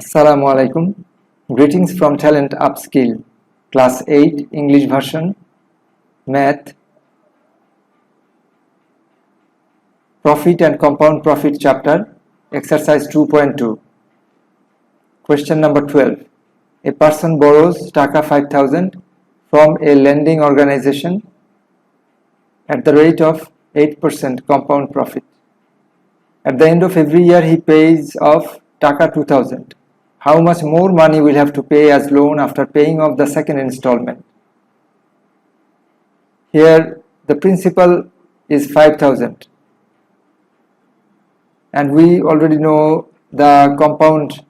Assalamu alaikum. Greetings from Talent Upskill, Class 8 English version, Math, Profit and Compound Profit chapter, Exercise 2.2. Question number 12. A person borrows taka 5,000 from a lending organization at the rate of 8% compound profit. At the end of every year, he pays off taka 2,000. How much more money will have to pay as loan after paying off the second installment? Here, the principal is 5,000. And we already know the compound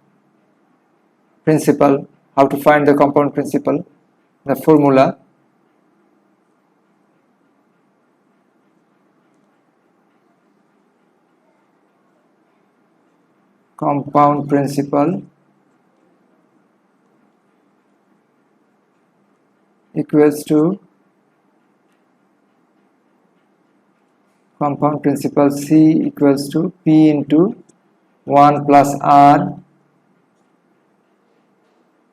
principal, how to find the compound principal, the formula. Compound principal equals to compound principal C equals to P into 1 plus R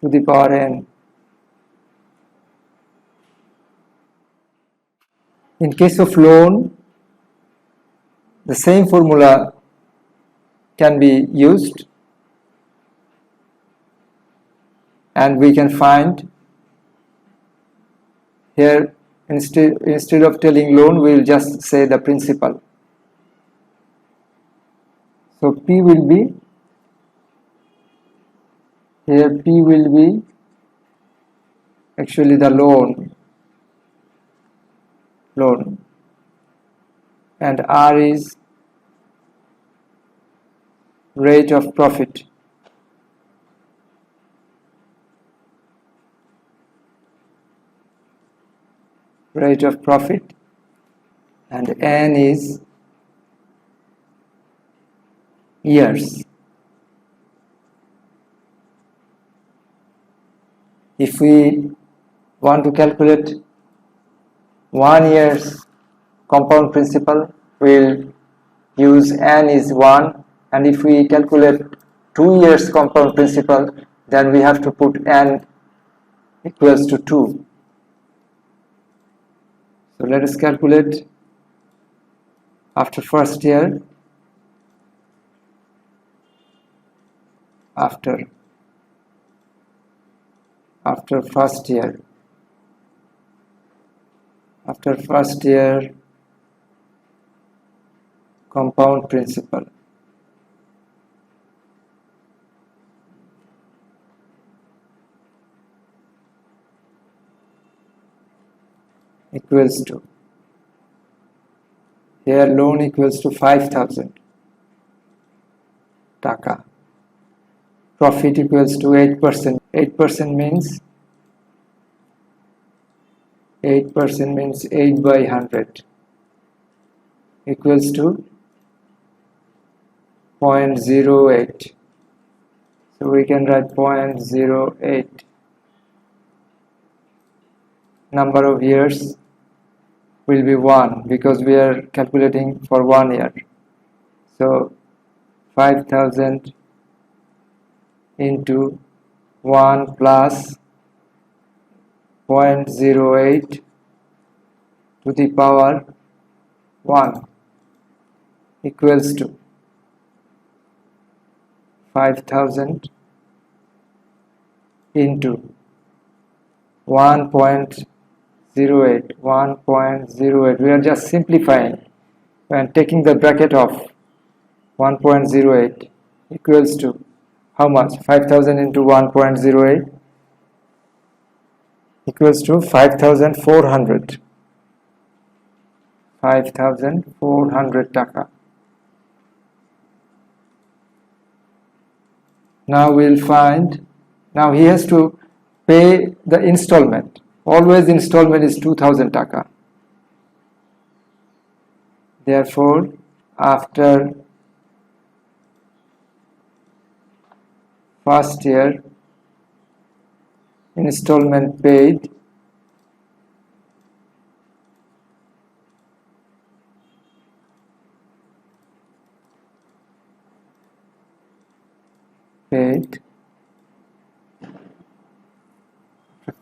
to the power n. In case of loan, the same formula can be used, and we can find here instead of telling loan, we will just say the principal. So P will be here, P will be actually the loan, and R is rate of profit. Rate of profit, and N is years. If we want to calculate 1 year's compound principal, we'll use N is 1, and if we calculate 2 years compound principal, then we have to put N equals to 2. So let us calculate after first year, after first year compound principal equals to, here loan equals to 5,000 taka, profit equals to 8%. 8% means 8 by 100 equals to 0.08. So we can write 0.08. Number of years will be 1 because we are calculating for 1 year. So 5,000 into 1 plus 0.08 to the power 1 equals to 5,000 into 1.08. We are just simplifying and taking the bracket of 1.08 equals to how much? 5,000 into 1.08 equals to 5,400. 5,400 taka. Now we'll find, now he has to pay the installment. Always installment is 2,000 taka. Therefore, after first year installment paid,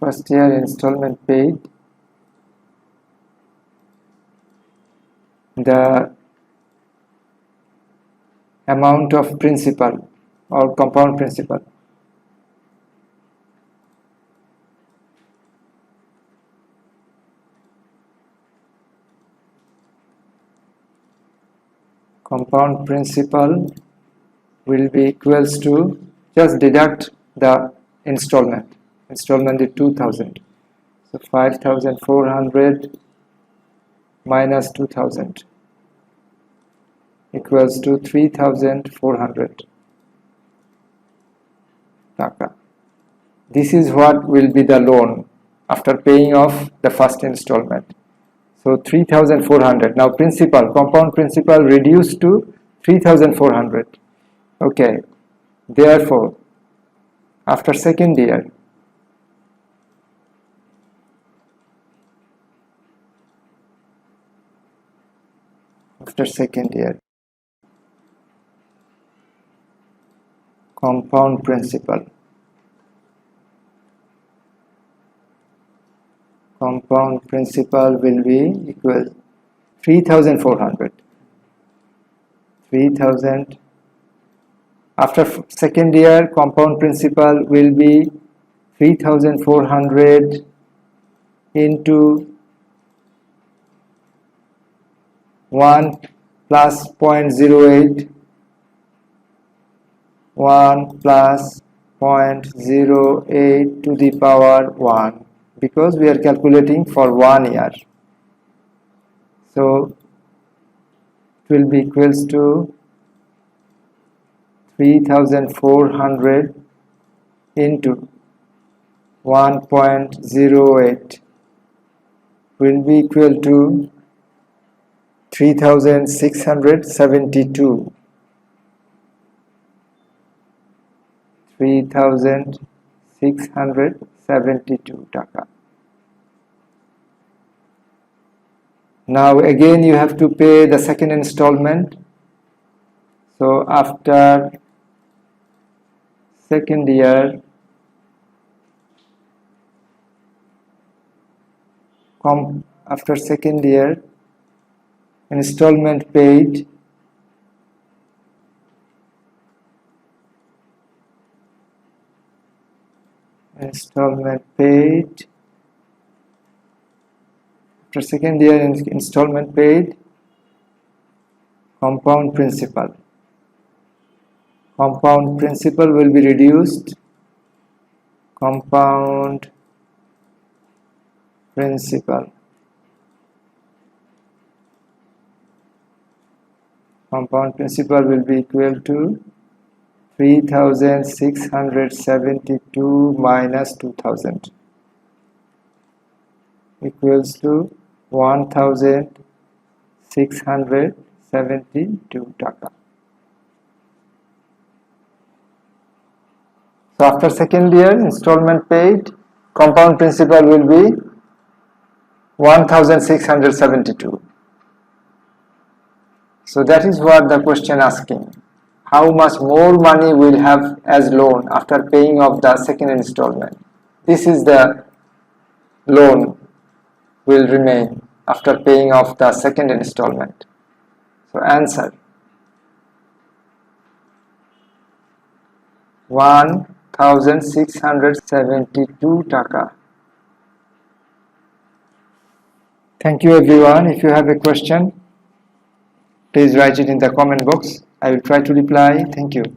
first year installment paid, the amount of principal or compound principal. Compound principal will be equals to, just deduct the installment. Installment is 2000. So 5400 minus 2000 equals to 3400 taka. This is what will be the loan after paying off the first installment. So 3400. Now principal, compound principal reduced to 3400. Okay. Therefore, after second year, compound principal will be equal 3400. 3000. After second year, compound principal will be 3400 into 1 plus 0.08, 1 plus 0.08 to the power 1, because we are calculating for 1 year. So it will be equals to 3400 into 1.08 will be equal to 3672. 3672 taka. Now again you have to pay the second installment. So after second year, installment paid after second year, installment paid, compound principal will be reduced. Compound principal will be equal to 3672 minus 2000 equals to 1672 taka. So after second year, installment paid, compound principal will be 1672. So that is what the question asking. How much more money we'll have as loan after paying off the second installment? This is the loan will remain after paying off the second installment. So answer 1672 taka. Thank you everyone. If you have a question, please write it in the comment box. I will try to reply. Thank you.